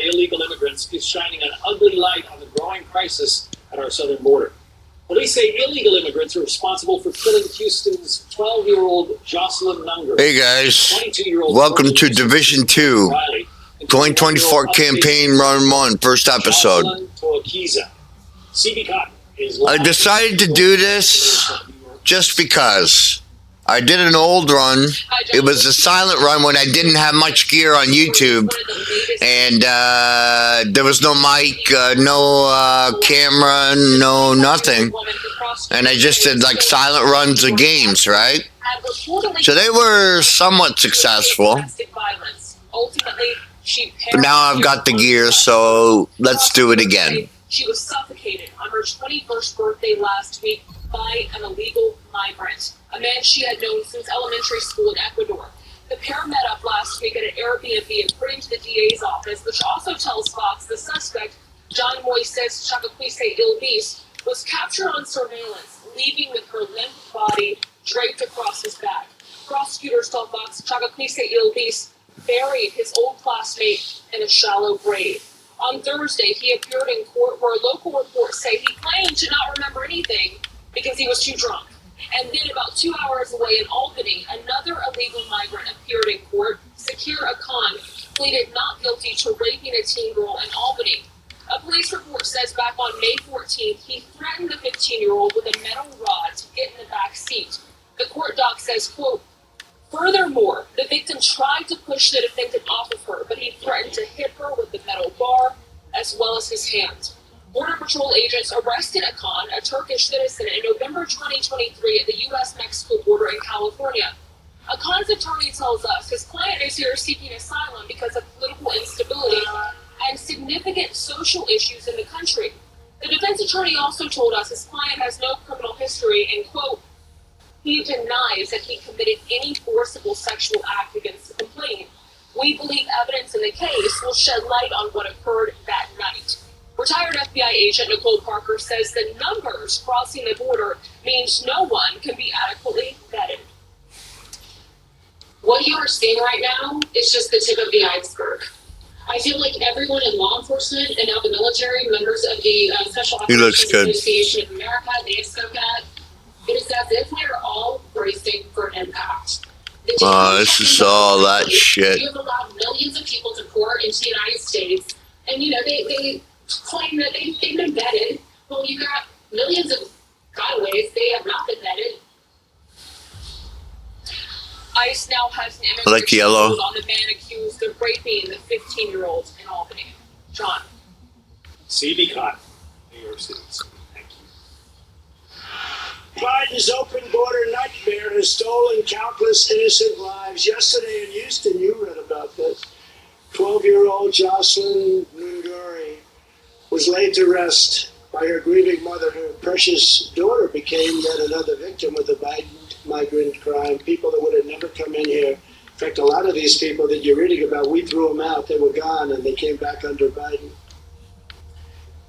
illegal immigrants is shining an ugly light on the growing crisis at our southern border. Police say illegal immigrants are responsible for killing Houston's 12-year-old Jocelyn Nunger. Hey guys, welcome to Division 2, 2024 Campaign Run 1, first episode. I decided to do this just because. I did an old run. It was a silent run when I didn't have much gear on YouTube, and there was no mic, no camera, no nothing, and I just did like silent runs of games, right? So they were somewhat successful, but now I've got the gear, so let's do it again. She was suffocated on her 21st birthday last week by an illegal migrant, a man she had known since elementary school in Ecuador. The pair met up last week at an Airbnb, according to the DA's office, which also tells Fox the suspect, John Moises Chacaquise Ilbis, was captured on surveillance, leaving with her limp body draped across his back. Prosecutors told Fox Chacaquise Ilbis buried his old classmate in a shallow grave. On Thursday, he appeared in court where local reports say he claimed to not remember anything because he was too drunk. And then about 2 hours away in Albany, another illegal migrant appeared in court. Sakir Akan pleaded not guilty to raping a teen girl in Albany. A police report says back on May 14th, he threatened the 15-year-old with a metal rod to get in the back seat. The court doc says, quote, furthermore, the victim tried to push the defendant off of her, but he threatened to hit her with the metal bar as well as his hand. Border Patrol agents arrested Akan, a Turkish citizen, in November 2023 at the U.S.-Mexico border in California. Akan's attorney tells us his client is here seeking asylum because of political instability and significant social issues in the country. The defense attorney also told us his client has no criminal history and, quote, he denies that he committed any forcible sexual act against the complainant. We believe evidence in the case will shed light on what occurred that night. Retired FBI agent Nicole Parker says the numbers crossing the border means no one can be adequately vetted. What you are seeing right now is just the tip of the iceberg. I feel like everyone in law enforcement and now the military, members of the Special Operations Association of America, the Xcom, it is as if we are all bracing for an impact. This is all that shit. You have allowed millions of people to pour into the United States, and they claim that they've been vetted. Well, you got millions of gotaways, they have not been vetted. ICE now has an immigration hold on the man accused of raping the 15-year-old in Albany. John. CB Cotton, New York City. Thank you. Biden's open border nightmare has stolen countless innocent lives. Yesterday in Houston, you read about this. 12-year-old Jocelyn Nunger was laid to rest by her grieving mother. Her precious daughter became yet another victim of the Biden migrant crime. People that would have never come in here. In fact, a lot of these people that you're reading about, we threw them out. They were gone, and they came back under Biden.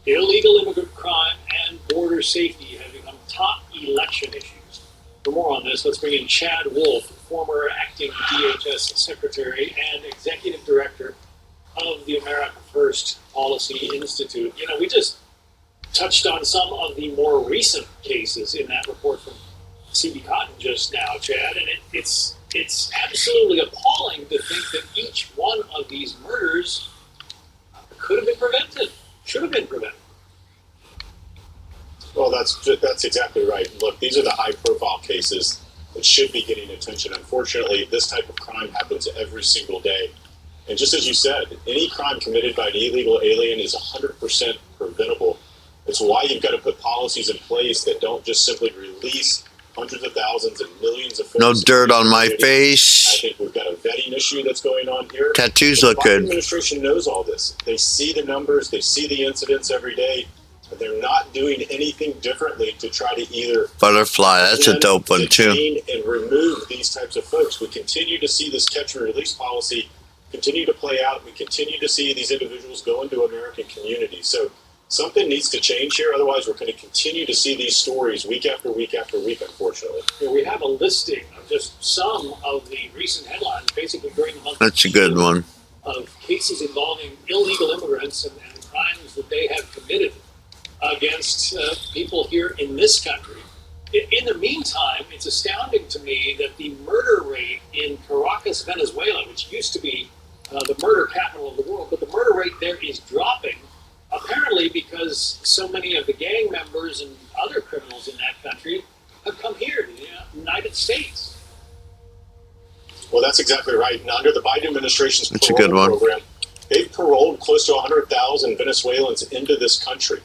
Illegal immigrant crime and border safety have become top election issues. For more on this, let's bring in Chad Wolf, former acting DHS Secretary and Executive Director of the America First Policy Institute. You know, we just touched on some of the more recent cases in that report from CB Cotton just now, Chad, and it's absolutely appalling to think that each one of these murders could have been prevented, should have been prevented. Well, that's exactly right. Look, these are the high-profile cases that should be getting attention. Unfortunately, this type of crime happens every single day. And just as you said, any crime committed by an illegal alien is 100% preventable. It's why you've got to put policies in place that don't just simply release hundreds of thousands and millions of folks. No dirt on my face. I think we've got a vetting issue that's going on here. Tattoos look good. The administration knows all this. They see the numbers, they see the incidents every day, but they're not doing anything differently to try to either Butterfly, that's a dope one too. And remove these types of folks. We continue to see this catch and release policy continue to play out. We continue to see these individuals go into American communities. So something needs to change here. Otherwise, we're going to continue to see these stories week after week after week, unfortunately. Yeah, we have a listing of just some of the recent headlines, basically during the month. That's a good one. of cases involving illegal immigrants and crimes that they have committed against people here in this country. In the meantime, it's astounding to me that the murder rate in Caracas, Venezuela, which used to be the murder capital of the world, but the murder rate there is dropping, apparently because so many of the gang members and other criminals in that country have come here to the United States. Well, that's exactly right. And under the Biden administration's That's a good one. program, they've paroled close to 100,000 Venezuelans into this country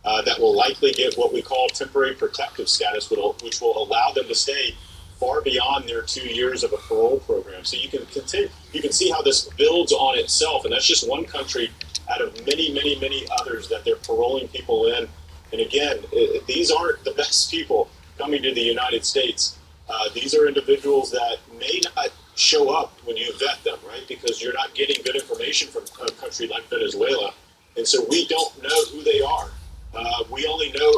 that will likely get what we call temporary protective status, which will allow them to stay far beyond their 2 years of a parole program. So you can see how this builds on itself, and that's just one country out of many, many, many others that they're paroling people in. And again, these aren't the best people coming to the United States. These are individuals that may not show up when you vet them, right? Because you're not getting good information from a country like Venezuela. And so we don't know who they are. We only know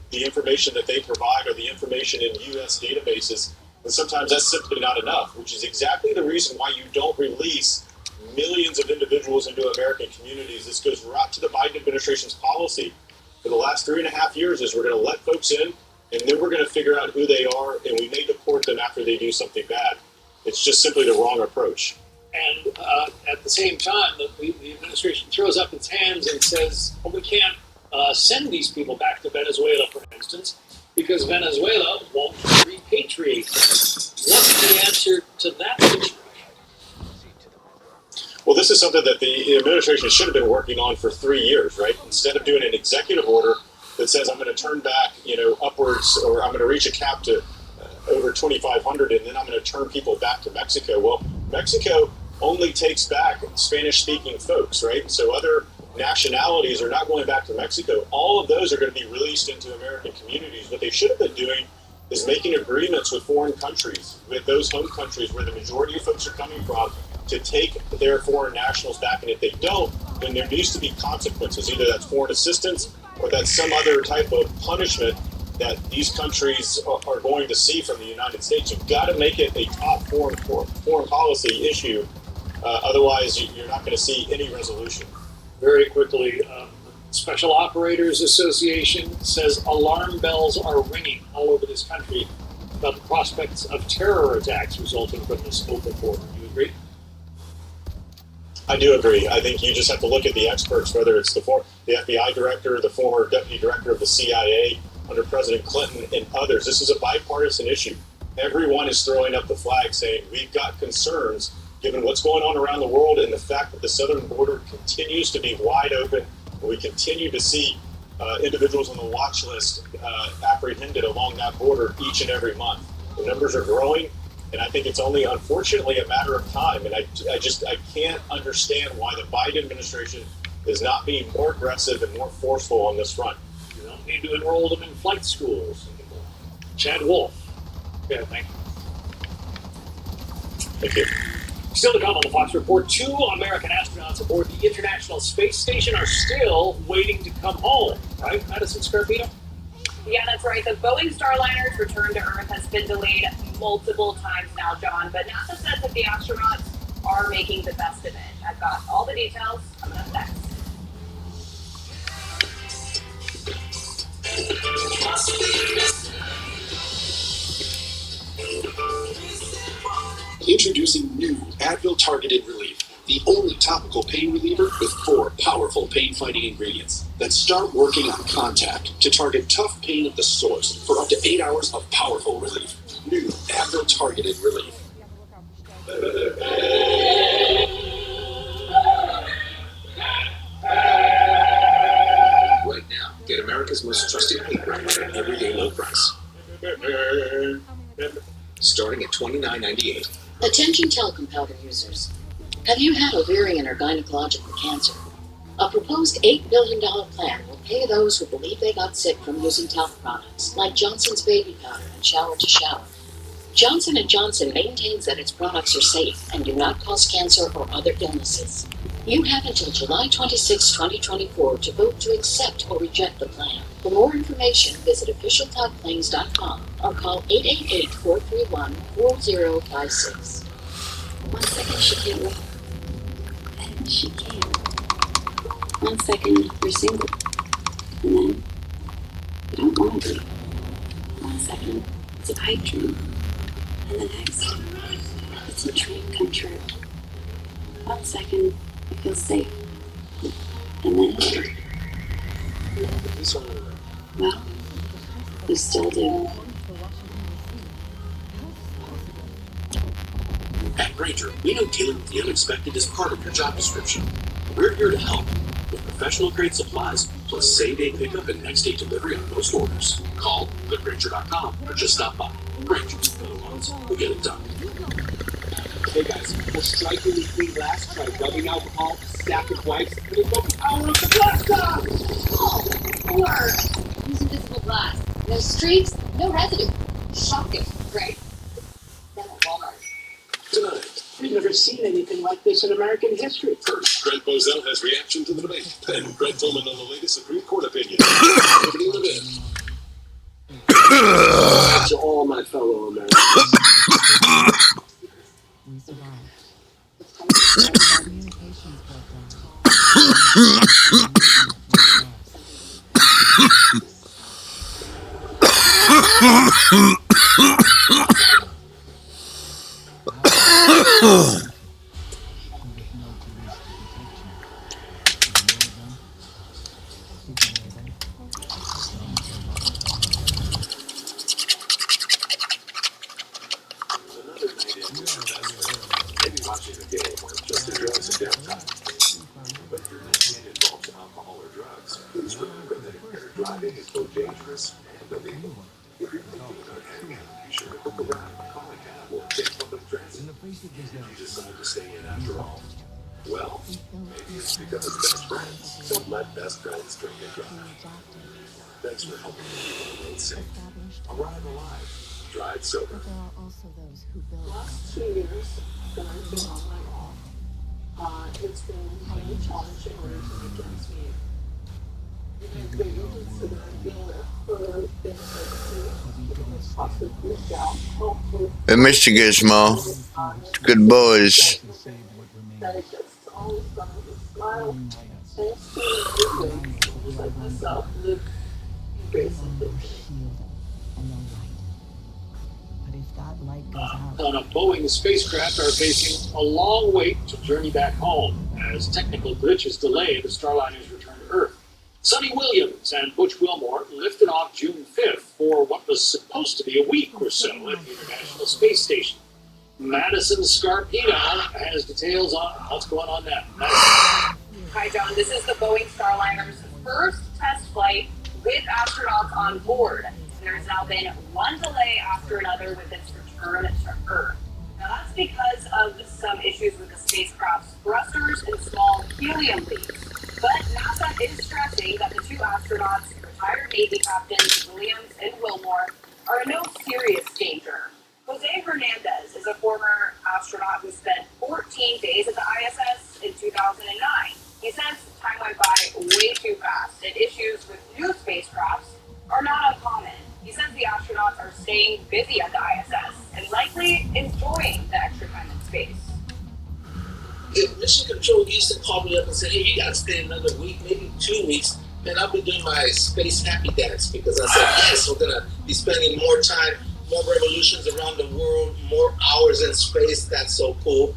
the information that they provide or the information in U.S. databases. And sometimes that's simply not enough, which is exactly the reason why you don't release millions of individuals into American communities. This goes right to the Biden administration's policy for the last 3.5 years is we're going to let folks in, and then we're going to figure out who they are, and we may deport them after they do something bad. It's just simply the wrong approach. And at the same time, the administration throws up its hands and says, well, we can't send these people back to Venezuela, for instance, because Venezuela won't repatriate them. What's the answer to that situation? Well, this is something that the administration should have been working on for 3 years, right? Instead of doing an executive order that says I'm going to turn back, upwards, or I'm going to reach a cap to over 2,500, and then I'm going to turn people back to Mexico. Well, Mexico only takes back Spanish-speaking folks, right? So other nationalities are not going back to Mexico. All of those are going to be released into American communities. What they should have been doing is making agreements with foreign countries, with those home countries where the majority of folks are coming from, to take their foreign nationals back. And if they don't, then there needs to be consequences. Either that's foreign assistance or that's some other type of punishment that these countries are going to see from the United States. You've got to make it a top foreign policy issue. Otherwise, you're not going to see any resolution. Very quickly, Special Operators Association says alarm bells are ringing all over this country about the prospects of terror attacks resulting from this open border. Do you agree? I do agree. I think you just have to look at the experts, whether it's the FBI director, the former deputy director of the CIA under President Clinton, and others. This is a bipartisan issue. Everyone is throwing up the flag saying we've got concerns given what's going on around the world and the fact that the southern border continues to be wide open. And we continue to see individuals on the watch list apprehended along that border each and every month. The numbers are growing, and I think it's only, unfortunately, a matter of time. And I can't understand why the Biden administration is not being more aggressive and more forceful on this front. You don't need to enroll them in flight schools anymore. Chad Wolf. Yeah, thank you. Thank you. Still to come on the Fox Report, 2 American astronauts aboard the International Space Station are still waiting to come home. Right, Madison Scarpino? Yeah, that's right. The Boeing Starliner's return to Earth has been delayed multiple times now, John, but NASA says that the astronauts are making the best of it. I've got all the details coming up next. Introducing new Advil Targeted Relief, the only topical pain reliever with 4 powerful pain-fighting ingredients that start working on contact to target tough pain at the source for up to 8 hours of powerful relief. New Advil Targeted Relief. Right now, get America's most trusted pain brand at an everyday low price. Starting at $29.98. Attention telecom users. Have you had ovarian or gynecological cancer? A proposed $8 billion plan will pay those who believe they got sick from using talc products, like Johnson's baby powder and shower to shower. Johnson & Johnson maintains that its products are safe and do not cause cancer or other illnesses. You have until July 26, 2024 to vote to accept or reject the plan. For more information, visit officialtalkclaims.com or call 888-431-4056. 1 second, Shakira. She can. 1 second, you're single. And then, you don't want to be. 1 second, it's a pipe dream. And the next, it's a dream come true. 1 second, you feel safe. And then, well, you still do. At Granger, we know dealing with the unexpected is part of your job description. We're here to help with professional-grade supplies, plus same-day pickup and next-day delivery on most orders. Call thegranger.com or just stop by. Granger, for the ones who get it done. Hey guys, for strikingly clean glass, try rubbing alcohol, stack of wipes, and invoke the power of the glass god! Or use invisible glass. No streaks, no residue. Shocking, right? Then at Walmart. Tonight, We've never seen anything like this in American history. first, Greg Bozell has reaction to the debate. Then, Greg Tillman on the latest Supreme Court opinion. Opening the bid. To all my fellow Americans. We survived. Communications Maybe watching a game or just enjoying some downtime. But if you're not getting involved in alcohol or drugs, please remember that impaired driving is both dangerous and illegal. If you're thinking about heading out, be sure to book a ride, call a cab, or take public transit. If you decide to stay in after all, well, maybe it's because of best friends. So let best friends drink and drive. Thanks for helping me keep the road safe. Arrive alive. Drive sober. But there are also those who build. Last 2 years that I've been on my own, it's been highly challenging working against me. I've been considered being for things like possibly down, hopefully. Hey, Mr. Gizmo. Good boys. That it just always done with a smile and feeling good, like myself, live in grace and victory. On a Boeing spacecraft are facing a long wait to journey back home as technical glitches delay the Starliner's return to Earth. Sonny Williams and Butch Wilmore lifted off June 5th for what was supposed to be a week or so at the International Space Station. Madison Scarpino has details on what's going on now. Hi, John. This is the Boeing Starliner's first test flight with astronauts on board. There's now been one delay after another with its return to Earth. Now that's because of some issues with the spacecraft's thrusters and small helium leaks. But NASA is stressing that the two astronauts, retired Navy captains Williams and Wilmore, are in no serious danger. Jose Hernandez is a former astronaut who spent 14 days at the ISS in 2009. He says time went by way too fast, and issues with new spacecrafts are not uncommon. He says the astronauts are staying busy at the ISS and likely enjoying the extra time in space. If Mission Control Houston called me up and said, hey, you got to stay another week, maybe 2 weeks, then I'll be doing my space happy dance because I said, yes, we're going to be spending more time, more revolutions around the world, more hours in space. That's so cool.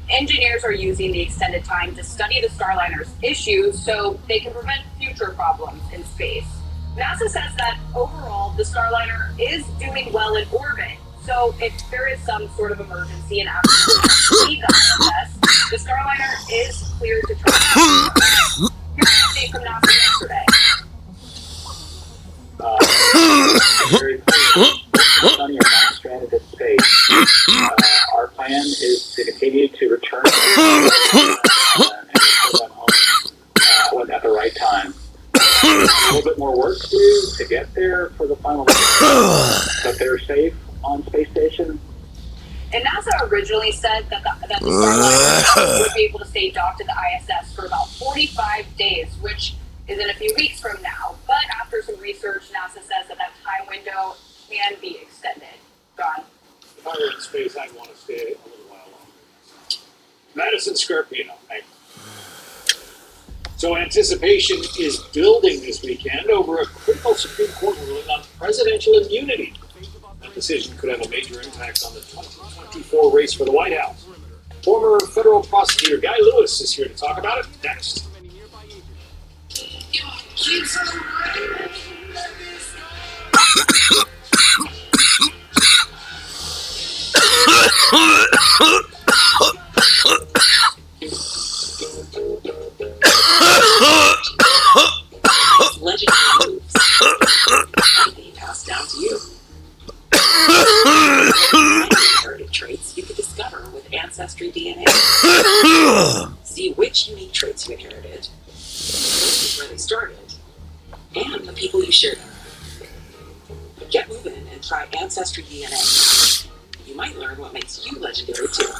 Engineers are using the extended time to study the Starliner's issues so they can prevent future problems in space. NASA says that overall, the Starliner is doing well in orbit. So if there is some sort of emergency and astronauts leave the ISS, the Starliner is cleared to travel. Here's an update from NASA yesterday. Very clear. Sunny are not stranded at space. Our plan is to continue to return and return them home at the right time. A little bit more work to do to get there for the final but they're safe on space station. And NASA originally said that the Starliner would be able to stay docked at the ISS for about 45 days, which is in a few weeks from now. But after some research, NASA says that time window can be extended. John? If I were in space, I'd want to stay a little while longer. Madison Scarpino, thank you. So anticipation is building this weekend over a critical Supreme Court ruling on presidential immunity. That decision could have a major impact on the 2024 race for the White House. Former federal prosecutor Guy Lewis is here to talk about it next. Legendary moves. They pass down to you. Inherited traits you could discover with Ancestry DNA. See which unique traits you inherited, where they started, and the people you shared them with. Get moving and try Ancestry DNA. You might learn what makes you legendary too.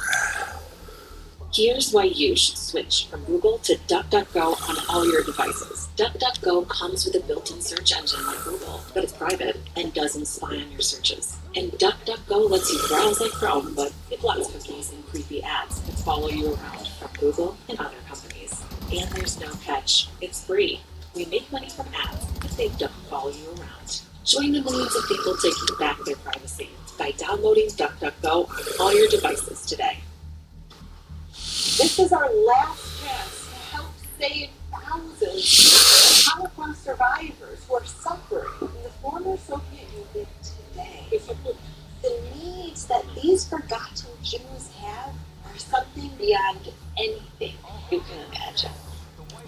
Here's why you should switch from Google to DuckDuckGo on all your devices. DuckDuckGo comes with a built-in search engine like Google, but it's private and doesn't spy on your searches. And DuckDuckGo lets you browse like Chrome, but it blocks cookies and creepy ads that follow you around from Google and other companies. And there's no catch. It's free. We make money from ads if they don't follow you around. Join the millions of people taking back their privacy by downloading DuckDuckGo on all your devices today. This is our last chance to help save thousands of Holocaust survivors who are suffering in the former Soviet Union today. The needs that these forgotten Jews have are something beyond anything you can imagine.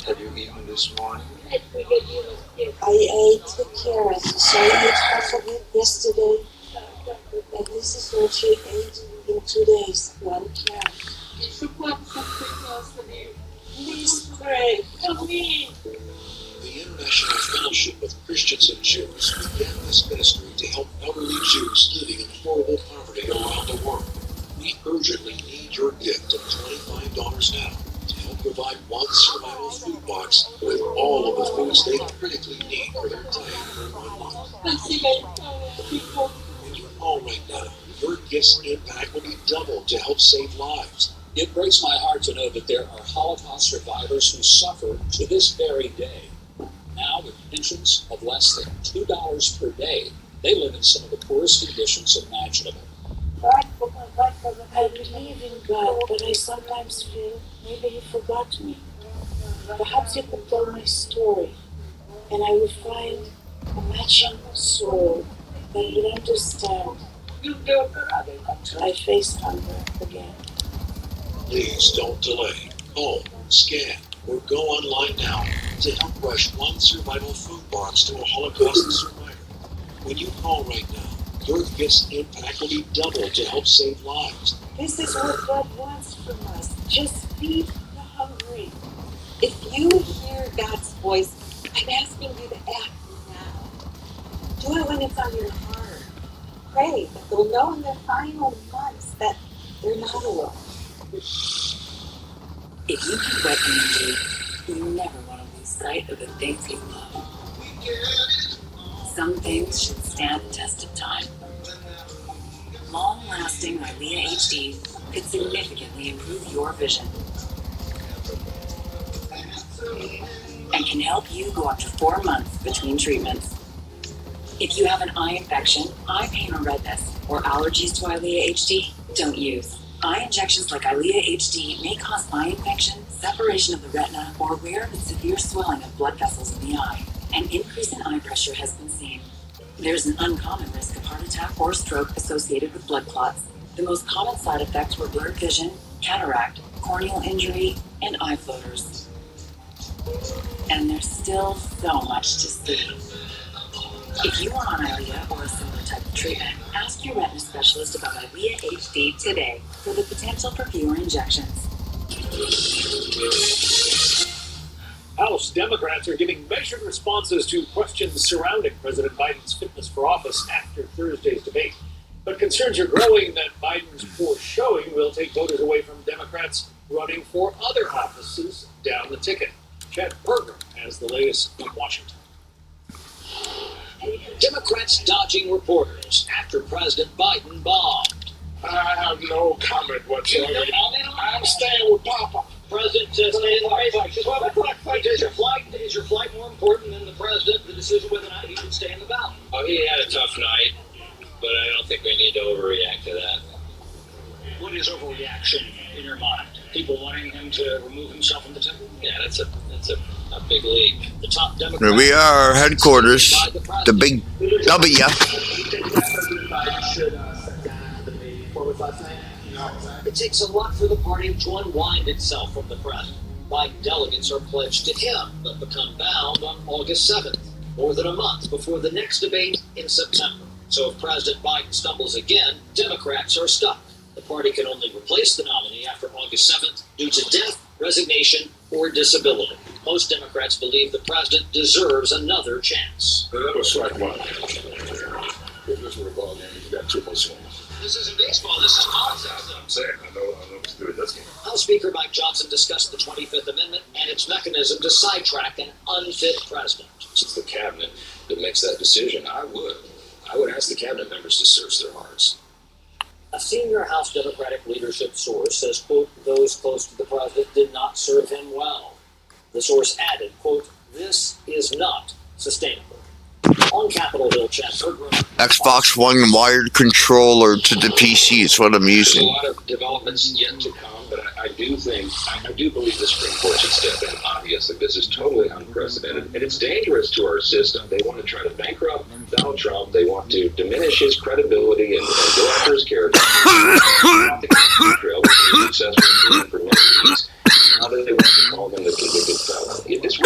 Have you eaten this morning? I ate the carrots, so I ate half of it yesterday, and this is what she ate in 2 days, 1 carrot. Please pray for me. The International Fellowship of Christians and Jews began this ministry to help elderly Jews living in horrible poverty around the world. We urgently need your gift of $25 now to help provide one survival food box with all of the foods they critically need for their diet for 1 month. When you call right now, your gift's impact will be doubled to help save lives. It breaks my heart to know that there are Holocaust survivors who suffer to this very day. Now, with pensions of less than $2 per day, they live in some of the poorest conditions imaginable. I believe in God, but I sometimes feel maybe He forgot me. Perhaps you could tell my story, and I would find a matching soul that would understand. I face hunger again. Please don't delay. Call, scan, or go online now to help rush one survival food box to a Holocaust survivor. When you call right now, your gift's impact will be doubled to help save lives. This is what God wants from us. Just feed the hungry. If you hear God's voice, I'm asking you to act now. Do it when it's on your heart. Pray that they'll know in their final months that they're not alone. If you can recognize you never want to lose sight of the things you love. Some things should stand the test of time. Long-lasting Eylea HD could significantly improve your vision and can help you go up to 4 months between treatments. If you have an eye infection, eye pain or redness, or allergies to Eylea HD, don't use. Eye injections like Eylea HD may cause eye infection, separation of the retina, or rare but severe swelling of blood vessels in the eye. An increase in eye pressure has been seen. There's an uncommon risk of heart attack or stroke associated with blood clots. The most common side effects were blurred vision, cataract, corneal injury, and eye floaters. And there's still so much to see. If you are on Eylea or a similar type of treatment, ask your retina specialist about Eylea HD today for the potential for fewer injections. House Democrats are giving measured responses to questions surrounding President Biden's fitness for office after Thursday's debate. But concerns are growing that Biden's poor showing will take voters away from Democrats running for other offices down the ticket. Chad Berger has the latest from Washington. Democrats dodging reporters after President Biden bombed. I have no comment whatsoever. I'm staying with Papa. President just made he had a tough night, but I don't think we need to overreact to that. What is overreaction in your mind? People wanting him to remove himself from the temple? Yeah, that's a big leap. The top Democrat. Here we are, headquarters. The big W. It takes a lot for the party to unwind itself from the president. Biden delegates are pledged to him, but become bound on August 7th, more than a month before the next debate in September. So if President Biden stumbles again, Democrats are stuck. The party can only replace the nominee after August 7th due to death, resignation, or disability. Most Democrats believe the president deserves another chance. That was strike one. If this were a ball game, you got 2 more swings. This isn't baseball, this is politics. I'm saying, I know what to do with this game. House Speaker Mike Johnson discussed the 25th Amendment and its mechanism to sidetrack an unfit president. It's the cabinet that makes that decision. I would ask the cabinet members to search their hearts. A senior House Democratic leadership source says, quote, those close to the president did not serve him well. The source added, quote, this is not sustainable. On Capitol Hill, Chad Bergman. Xbox One wired controller to the PC is what I'm There's a using. lot of developments yet to come, but I do believe the Supreme Court should step in. Obviously, this is totally unprecedented, and it's dangerous to our system. They want to try to bankrupt Donald Trump. They want to diminish his credibility and go after his character. Trail, which is successful for many years. Now that they want to call him the convicted felon. It's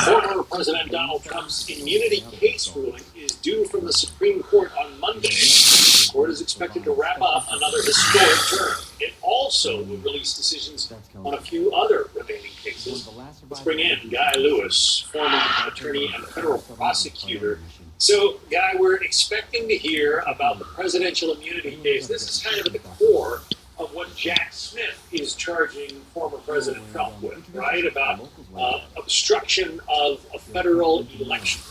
Former President Donald Trump's immunity case ruling is due from the Supreme Court on Monday. The court is expected to wrap up another historic term. It also will release decisions on a few other remaining cases. Let's bring in Guy Lewis, former attorney and federal prosecutor. So, Guy, we're expecting to hear about the presidential immunity case. This is kind of at the core of what Jack Smith is charging former President Trump with, right? About obstruction of a federal election.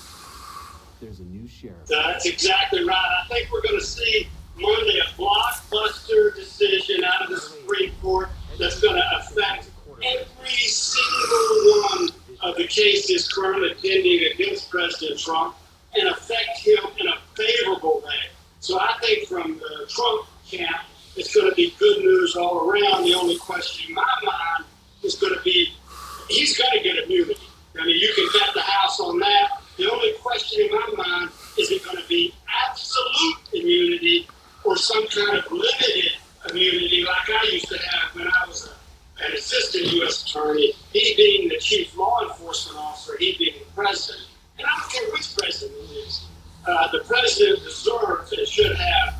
There's a new sheriff. That's exactly right. I think we're going to see Monday a blockbuster decision out of the Supreme Court that's going to affect every single one of the cases currently pending against President Trump and affect him in a favorable way. So I think from the Trump camp, it's going to be good news all around. The only question in my mind is going to be, he's going to get immunity. I mean, you can bet the house on that. The only question in my mind is it going to be absolute immunity or some kind of limited immunity like I used to have when I was an assistant U.S. attorney, he being the chief law enforcement officer, he being the president. And I don't care which president it is. The president deserves and should have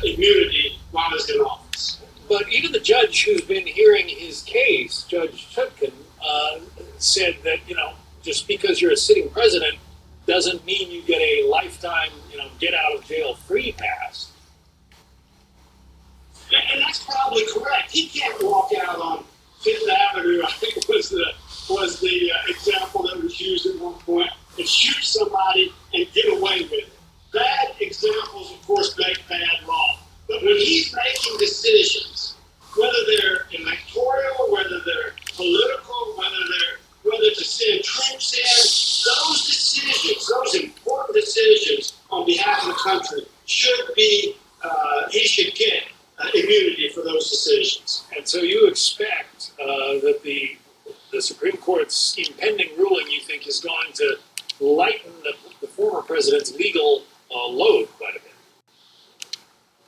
immunity while he's in office. But even the judge who's been hearing his case, Judge Chutkin, said that, just because you're a sitting president doesn't mean you get a lifetime, get out of jail free pass. And that's probably correct. He can't walk out on Fifth Avenue, I think was the example that was used at one point, and shoot somebody and get away with it. Bad examples, of course, make bad law. But when he's making decisions, whether they're electoral, whether they're political, whether to send troops in, those decisions, those important decisions on behalf of the country should be, he should get immunity for those decisions. And so you expect that the Supreme Court's impending ruling, you think, is going to lighten the former president's legal load quite a bit.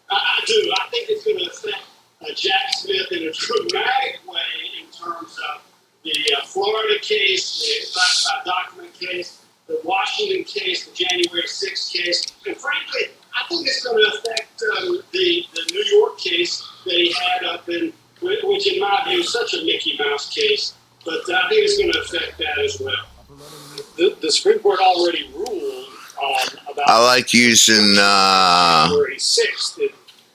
I do. I think it's going to affect Jack Smith in a dramatic way in terms of the Florida case, the classified document case, the Washington case, the January 6th case, and frankly, I think it's going to affect the New York case that he had up in, which in my view is such a Mickey Mouse case, but I think it's going to affect that as well. The Supreme Court already ruled about. I like using January 6th.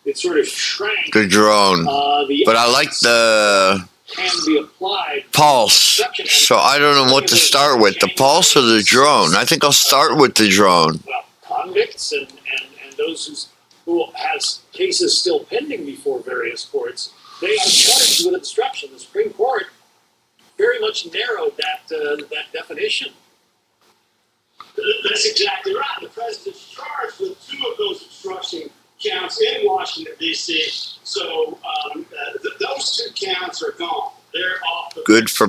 It sort of shrank the drone, but I like the can be applied pulse. So I don't know what to start with, the pulse or the drone. I think I'll start with the drone. Well, convicts and those who has cases still pending before various courts, they are charged with obstruction. The Supreme Court very much narrowed that definition. That's exactly right. The president's charged with 2 of those obstruction counts in Washington, D.C. So those 2 counts are gone. They're off the Good for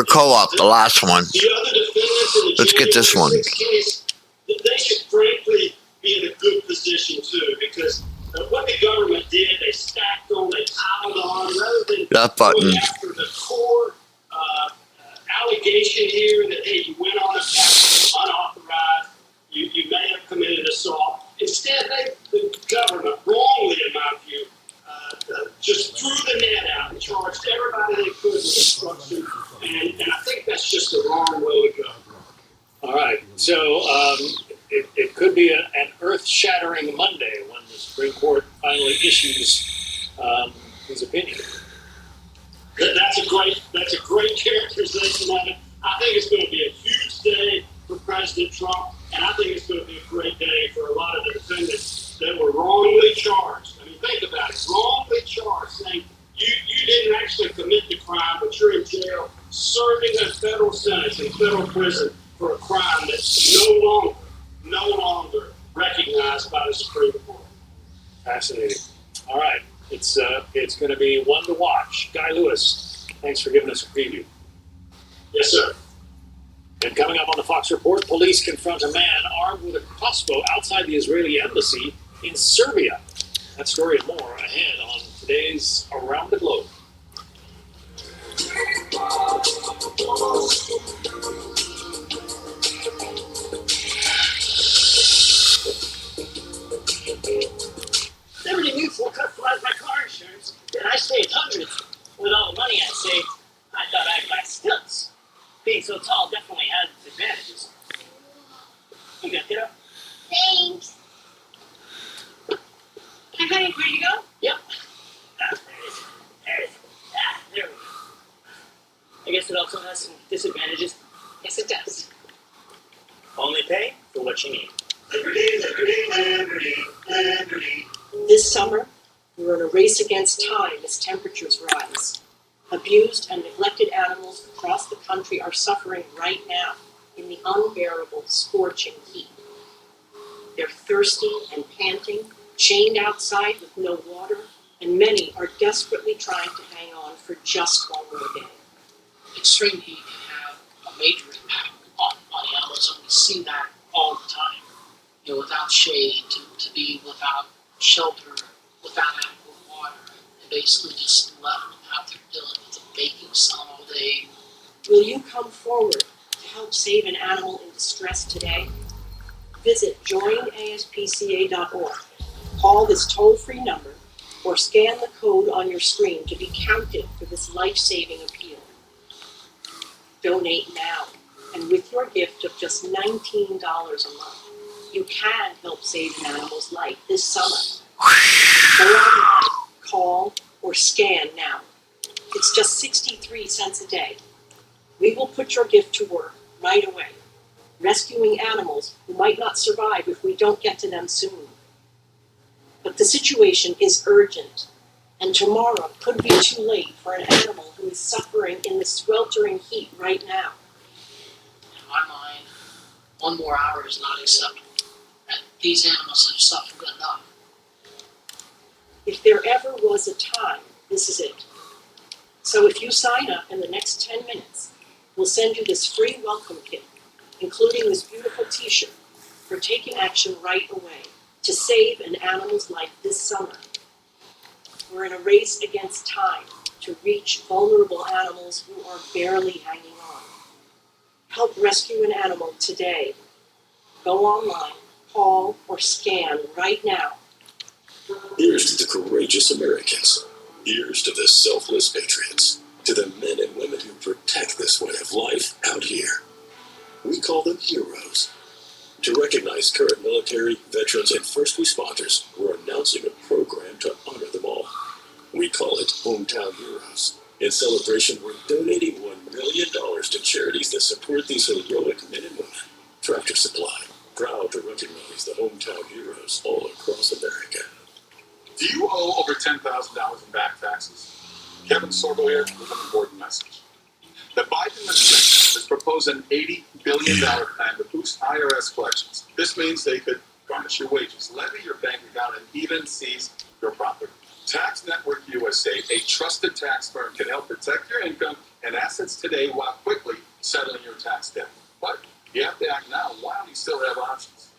co-op, the last one. The other defendants in the Let's get this one. January 6th case, they should frankly be in a good position too, because what the government did, they stacked on, they piled on, rather than That button. going after the core allegation here that, hey, you went on a path unauthorized, you may have committed assault. Instead, the government, wrongly in my view, just threw the net out and charged everybody they could with obstruction, and I think that's just the wrong way to go. All right, so it could be an earth-shattering Monday when the Supreme Court finally issues his opinion. That's a great characterization of it. I think it's going to be a huge day for President Trump, and I think it's going to be a great day for a lot of the defendants that were wrongly charged. I mean, think about it. Wrongly charged, saying you didn't actually commit the crime, but you're in jail serving a federal sentence in federal prison for a crime that's no longer recognized by the Supreme Court. Fascinating. All right. It's going to be one to watch. Guy Lewis, thanks for giving us a preview. Yes, sir. And coming up on the Fox Report, police confront a man armed with a crossbow outside the Israeli embassy in Serbia. That story and more ahead on today's Around the Globe. Liberty Mutual customized my car insurance, and I saved hundreds. With all the money I saved, I thought I'd buy stilts. Being so tall definitely has its advantages. You got it up? Thanks. Hi, honey, ready to go? Yep. There it is. There we go. I guess it also has some disadvantages. Yes, it does. Only pay for what you need. Liberty, liberty, liberty, liberty. This summer, we're in a race against time as temperatures rise. Abused and neglected animals across the country are suffering right now in the unbearable, scorching heat. They're thirsty and panting, chained outside with no water, and many are desperately trying to hang on for just one more day. Extreme heat can have a major impact on animals, and we see that all the time. You know, without shade, to be without shelter, without adequate water, and basically just left out there dealing with the baking sun all day. Will you come forward to help save an animal in distress today? Visit joinaspca.org. Call this toll-free number or scan the code on your screen to be counted for this life-saving appeal. Donate now, and with your gift of just $19 a month, you can help save an animal's life this summer. Go online, call, or scan now. It's just 63 cents a day. We will put your gift to work right away, rescuing animals who might not survive if we don't get to them soon. But the situation is urgent, and tomorrow could be too late for an animal who is suffering in the sweltering heat right now. In my mind, 1 more hour is not acceptable. And these animals have suffered enough. If there ever was a time, this is it. So if you sign up in the next 10 minutes, we'll send you this free welcome kit, including this beautiful t-shirt for taking action right away to save an animal's life this summer. We're in a race against time to reach vulnerable animals who are barely hanging on. Help rescue an animal today. Go online, call, or scan right now. Here's to the courageous Americans. Here's to the selfless patriots. To the men and women who protect this way of life out here. We call them heroes. To recognize current military, veterans, and first responders, we're announcing a program to honor them all. We call it Hometown Heroes. In celebration, we're donating $1 million to charities that support these heroic men and women. Tractor Supply, proud to recognize the hometown heroes all across America. Do you owe over $10,000 in back taxes? Kevin Sorbo here with an important message. The Biden administration has proposed an $80 billion plan to boost IRS collections. This means they could garnish your wages, levy your bank account, and even seize your property. Tax Network USA, a trusted tax firm, can help protect your income and assets today while quickly settling your tax debt. But you have to act now while you still have options.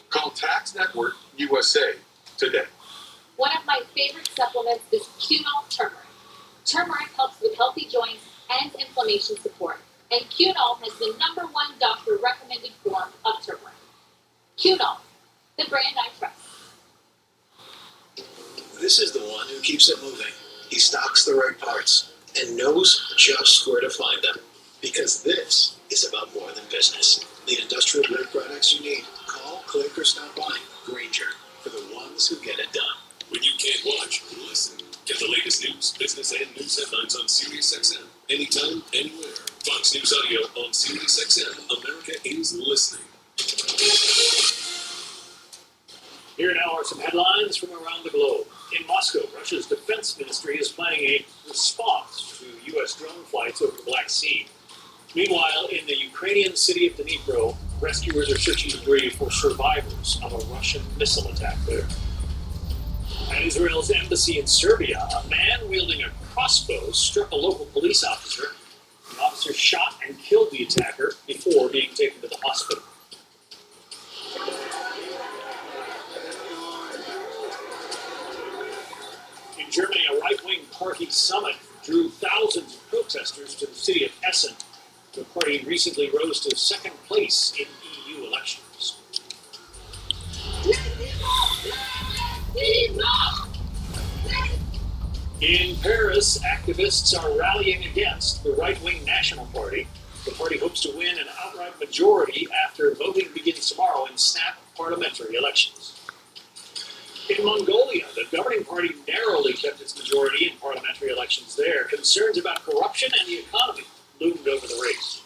Call Tax Network USA today. One of my favorite supplements is Qunol turmeric. Turmeric helps with healthy joints and inflammation support, and Qunol has the #1 doctor-recommended form of turmeric. Qunol, the brand I trust. This is the one who keeps it moving. He stocks the right parts and knows just where to find them. Because this is about more than business. The industrial grade products you need. Call, click, or stop by. Granger, for the ones who get it done. When you can't watch, listen. Get the latest news, business, and news headlines on SiriusXM. Anytime, anywhere. Fox News Audio on SiriusXM. America is listening. Here now are some headlines from around the globe. In Moscow, Russia's defense ministry is planning a response to U.S. drone flights over the Black Sea. Meanwhile, in the Ukrainian city of Dnipro, rescuers are searching debris for survivors of a Russian missile attack there. At Israel's embassy in Serbia, a man wielding a crossbow struck a local police officer. The officer shot and killed the attacker before being taken to the hospital. In Germany, a right-wing party summit drew thousands of protesters to the city of Essen. The party recently rose to second place in EU elections. In Paris, activists are rallying against the right-wing National Party. The party hopes to win an outright majority after voting begins tomorrow in snap parliamentary elections. In Mongolia, the governing party narrowly kept its majority in parliamentary elections there. Concerns about corruption and the economy loomed over the race.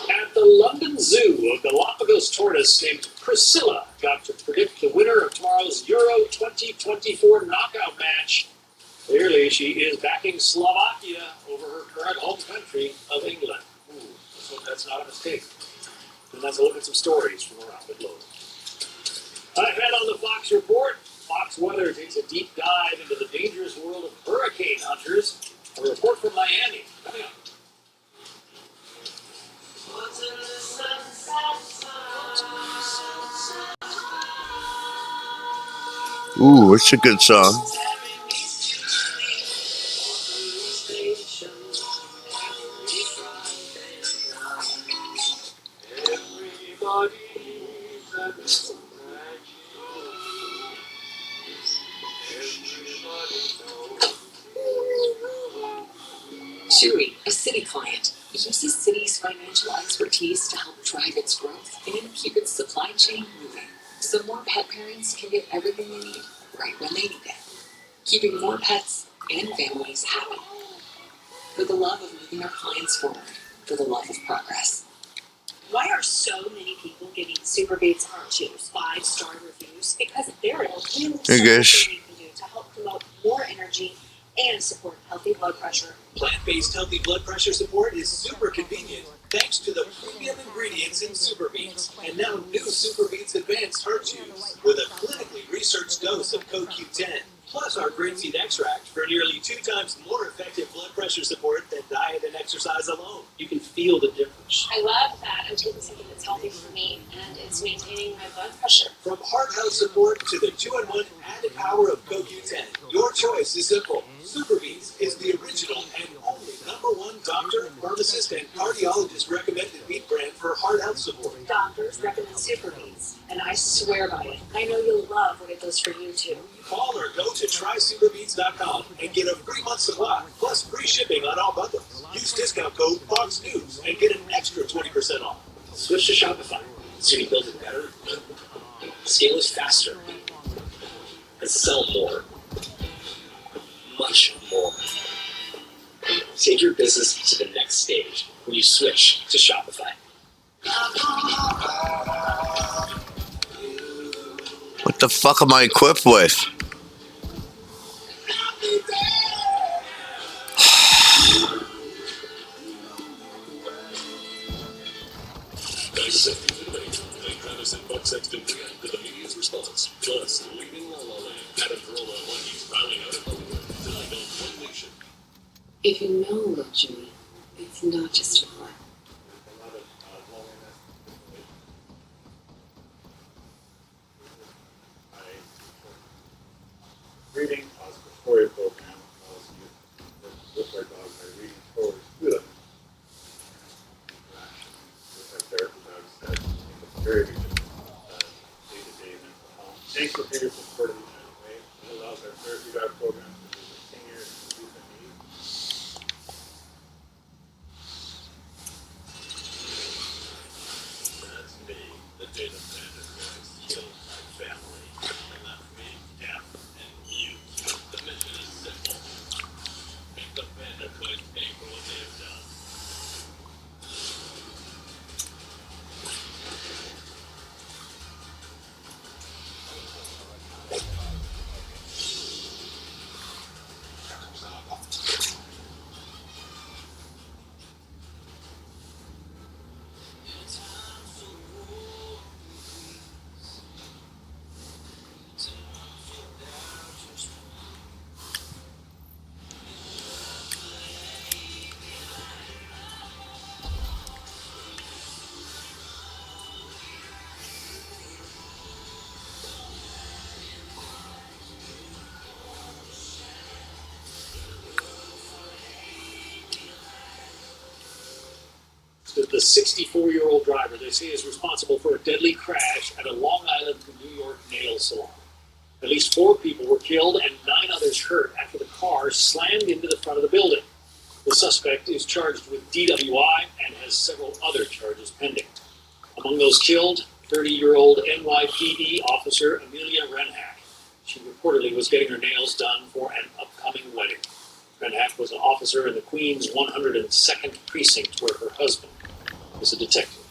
At the London Zoo, a Galapagos tortoise named Priscilla got to predict the winner of tomorrow's Euro 2024 knockout match. Clearly, she is backing Slovakia over her current home country of England. Let's hope that's not a mistake. And let's look at some stories from around the globe. Ahead on the Fox Report, Fox Weather takes a deep dive into the dangerous world of hurricane hunters. A report from Miami coming up. Ooh, it's a good song. Chewy, a Citi client, uses Citi's financial expertise to help drive its growth and keep its supply chain moving, so more pet parents can get everything they need right when they need it, keeping more pets and families happy. For the love of moving our clients forward, for the love of progress. Why are so many people giving Super Beats Heart Chews 5-star reviews? Because there is really something I guess. we can do to help promote more energy and support healthy blood pressure. Plant-based healthy blood pressure support is super convenient thanks to the premium ingredients in Super Beats. And now new Super Beats Advanced Heart Chews with a clinically researched dose of CoQ10, plus our grapeseed extract for nearly 2 times more effective blood pressure support than diet and exercise alone. You can feel the difference. I love that I'm taking something that's healthy for me, and it's maintaining my blood pressure. From heart health support to the 2-in-1 added power of CoQ10, your choice is simple. Super Beats is the original and only #1 doctor, pharmacist, and cardiologist recommended meat brand for heart health support. Doctors recommend Super Beats, and I swear by it. I know you'll love what it does for you too. Call or go to trysuperbeats.com and get a free month supply, plus free shipping on all bundles. Use discount code FOXNEWS and get an extra 20% off. Switch to Shopify. So you build it better, scale it faster, and sell more. Much more. Take your business to the next stage when you switch to Shopify. What the fuck am I equipped with? Tonight's Sexton's Innovation. Thank Travis and Buck Sexton react to the media's response. Plus, leaving La La Land. Adam Carolla and Wendy's rounding out of Hollywood. Tonight on One Nation. If you know luxury, it's not just a fun. A lot of loneliness. Reading positive story program allows you to work with our dogs by reading stories to them. Interaction with our therapy dogs that make a very big difference day-to-day mental health. Thanks for your support of the United Way. It allows our therapy dog program to visit seniors and youth in need. That's me, the data panda who has killed my family and left me deaf and mute. The mission is simple. Make the panda boys pay for what they have done. The 64-year-old driver, they say, is responsible for a deadly crash at a Long Island, New York nail salon. At least 4 people were killed and 9 others hurt after the car slammed into the front of the building. The suspect is charged with DWI and has several other charges pending. Among those killed, 30-year-old NYPD officer Amelia Renhack. She reportedly was getting her nails done for an upcoming wedding. Renhack was an officer in the Queens 102nd Precinct where her husband was a detective.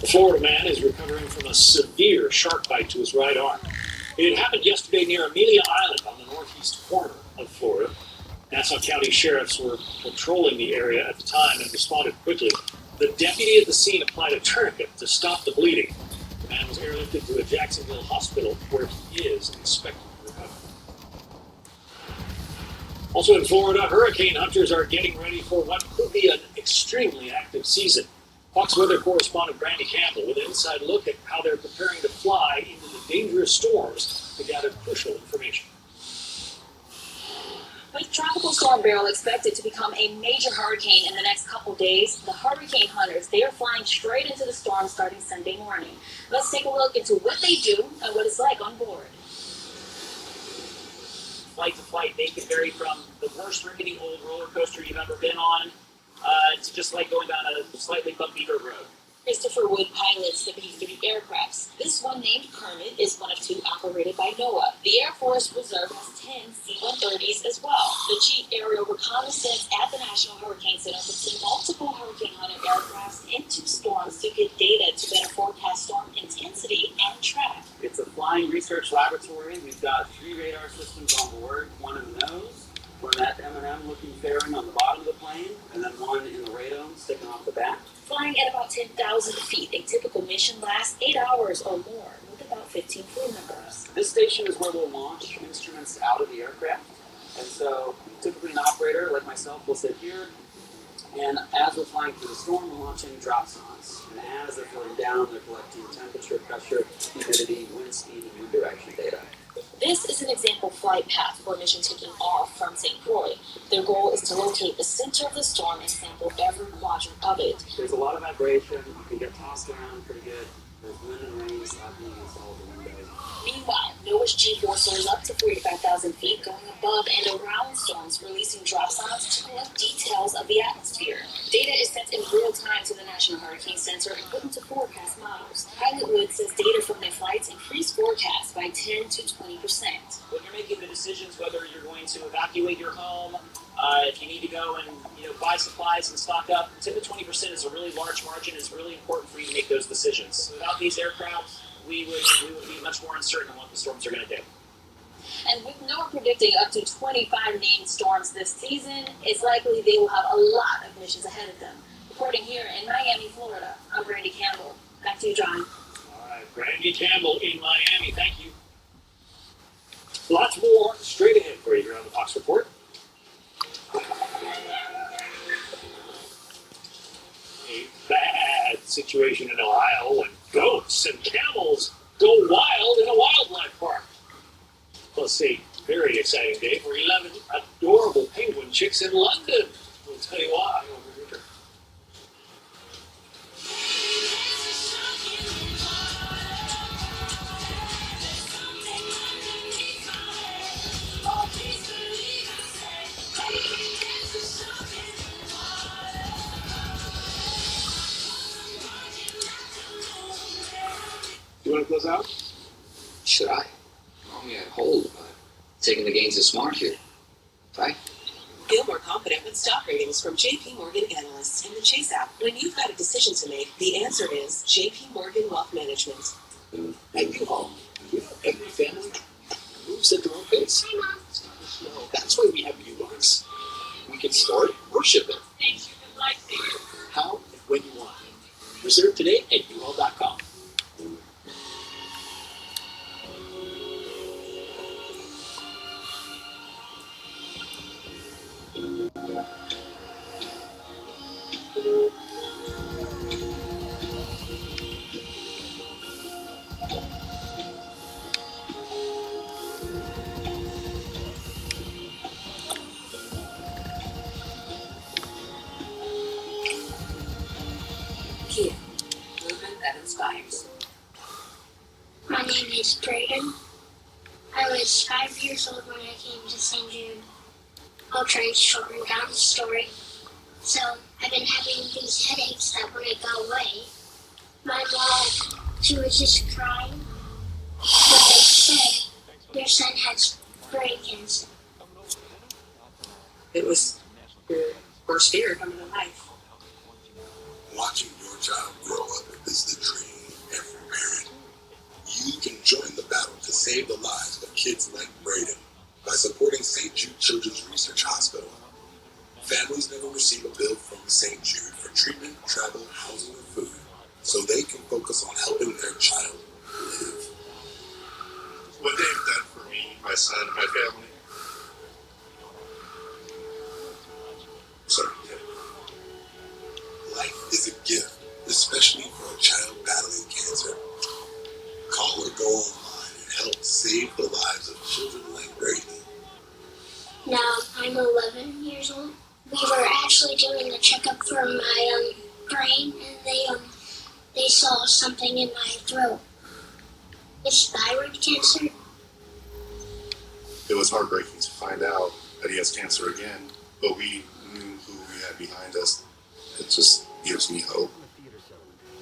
The Florida man is recovering from a severe shark bite to his right arm. It happened yesterday near Amelia Island on the northeast corner of Florida. Nassau County sheriffs were patrolling the area at the time and responded quickly. The deputy at the scene applied a tourniquet to stop the bleeding. The man was airlifted to a Jacksonville hospital where he is expected to recover. Also in Florida, hurricane hunters are getting ready for what could be an extremely active season. Fox Weather correspondent Brandy Campbell with an inside look at how they're preparing to fly into the dangerous storms to gather crucial information. With Tropical Storm Beryl expected to become a major hurricane in the next couple days, the hurricane hunters, they are flying straight into the storm starting Sunday morning. Let's take a look into what they do and what it's like on board. Flight to flight, they can vary from the worst rickety old roller coaster you've ever been on to just like going down a slightly bumpy dirt road. Christopher Wood pilots the B-3 aircrafts. This one, named Kermit, is one of 2 operated by NOAA. The Air Force Reserve has 10 C-130s as well. The Chief Aerial Reconnaissance at the National Hurricane Center puts in multiple hurricane hunter aircrafts into storms to get data to better forecast storm intensity and track. It's a flying research laboratory. We've got 3 radar systems on board, one in the nose, one that M&M looking fairing on the bottom of the plane, and then one in the radome sticking off the back. Flying at about 10,000 feet, a typical mission lasts 8 hours or more, with about 15 crew members. This station is where we'll launch instruments out of the aircraft. And so typically an operator like myself will sit here, and as we're flying through the storm, we're launching drop zones. And as they're floating down, they're collecting temperature, pressure, humidity, wind speed, and wind direction data. This is an example flight path for a mission taking off from St. Croix. Their goal is to locate the center of the storm and sample every quadrant of it. There's a lot of vibration. You can get tossed around pretty good. There's wind and rain slapping against all the windows. Meanwhile, NOAA's G-force soars up to 45,000 feet, going above and around storms, releasing drop zones to collect details of the atmosphere. Data is sent in real time to the National Hurricane Center and put into forecast models. Pilot Wood says data from their flights increase forecasts by 10 to 20%. When you're making the decisions whether you're going to evacuate your home, if you need to go and buy supplies and stock up, 10 to 20% is a really large margin. It's really important for you to make those decisions. Without these aircraft, we would be much more uncertain on what the storms are going to do. And with NOAA predicting up to 25 named storms this season, it's likely they will have a lot of missions ahead of them. Reporting here in Miami, Florida, I'm Brandy Campbell. Back to you, John. All right, Brandy Campbell in Miami. Thank you. Lots more straight ahead for you here on the Fox Report. A bad situation in Ohio when goats and camels go wild in a wildlife park. Plus a very exciting day for 11 adorable penguin chicks in London. We'll tell you why over here. You want to close out? Should I? Oh, yeah, hold. Taking the gains is smart here. Right? Feel more confident with stock ratings from JP Morgan analysts in the Chase app. When you've got a decision to make, the answer is JP Morgan Wealth Management. At U-Haul, you know every family moves at their own pace. That's why we have U-Box. We can store it or ship it. How and when you want. Reserve today at uhaul.com. Kia, movement that inspires. My name is Brayden. I was 5 years old when I came to St. Jude. I'll try and shorten down the story. So, I've been having these headaches that wouldn't go away. My mom, she was just crying. But they said, your son has brain cancer. It was your worst fear coming to life. Watching your child grow up is the dream of every parent. You can join the battle to save the lives of kids like Braden by supporting St. Jude Children's Research Hospital. Families never receive a bill from St. Jude for treatment, travel, housing, or food, so they can focus on helping their child live. What they've done for me, my son, and my family. Sorry. Life is a gift, especially for a child battling cancer. Call or go online and help save the lives of children like Brady. Now, I'm 11 years old. We were actually doing a checkup for my brain, and they saw something in my throat. It's thyroid cancer. It was heartbreaking to find out that he has cancer again, but we knew who we had behind us. It just gives me hope.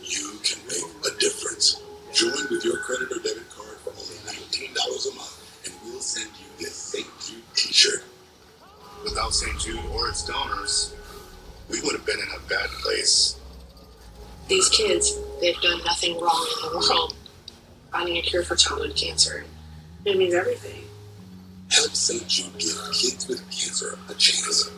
You can make a difference. Join with your credit or debit card for only $19 a month, and we'll send you this St. Jude t-shirt. Without St. Jude or its donors, we would have been in a bad place. These kids, they've done nothing wrong in the world. Finding a cure for childhood cancer, it means everything. Help St. Jude give kids with cancer a chance.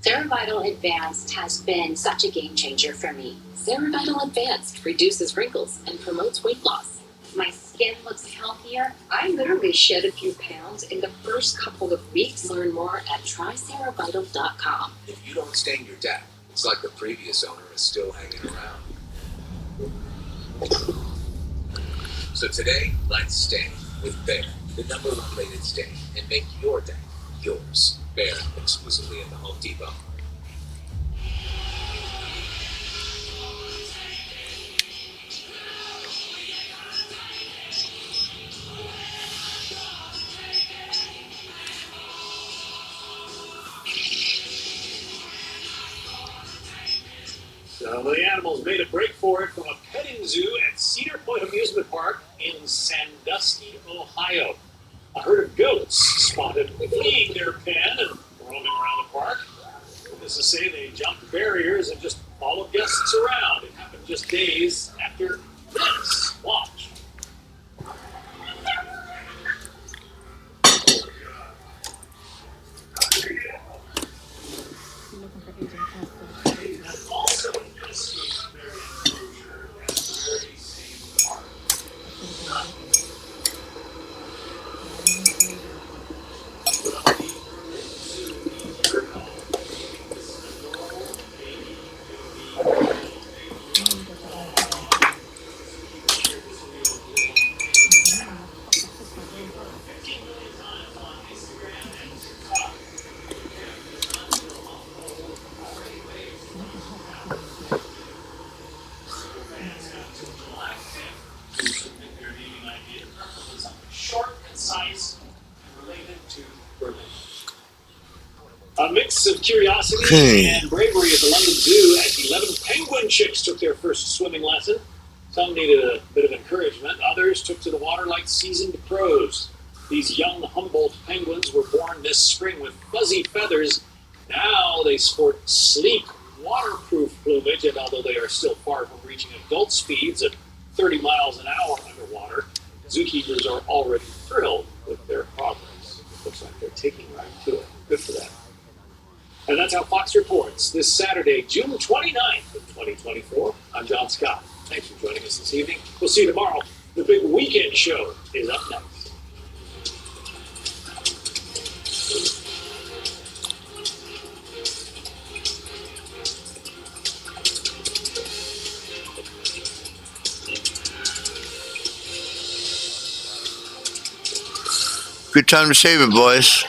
Ceravital Advanced has been such a game changer for me. Ceravital Advanced reduces wrinkles and promotes weight loss. My skin looks healthier. I literally shed a few pounds in the first couple of weeks. Learn more at tryceravital.com. If you don't stain your deck, it's like the previous owner is still hanging around. So today, let's stain with Bear, the #1 rated stain, and make your deck yours. Bear, exclusively at the Home Depot. So the animals made a break for it from a petting zoo at Cedar Point Amusement Park in Sandusky, Ohio. A herd of goats spotted fleeing their pen and roaming around the park. Needless to say, they jumped barriers and just followed guests around. It happened just days after this. Watch. concise, and related to Berlin. A mix of curiosity and bravery at the London Zoo as 11 penguin chicks took their first swimming lesson. Some needed a bit of encouragement. Others took to the water like seasoned pros. These young Humboldt penguins were born this spring with fuzzy feathers. Now they sport sleek, waterproof plumage, and although they are still far from reaching adult speeds at 30 miles an hour underwater, zookeepers are already thrilled with their progress. It looks like they're taking right to it. Good for them. And that's how Fox reports this Saturday, June 29th of 2024. I'm John Scott. Thanks for joining us this evening. We'll see you tomorrow. The big weekend show is up next. Good time to save it, boys.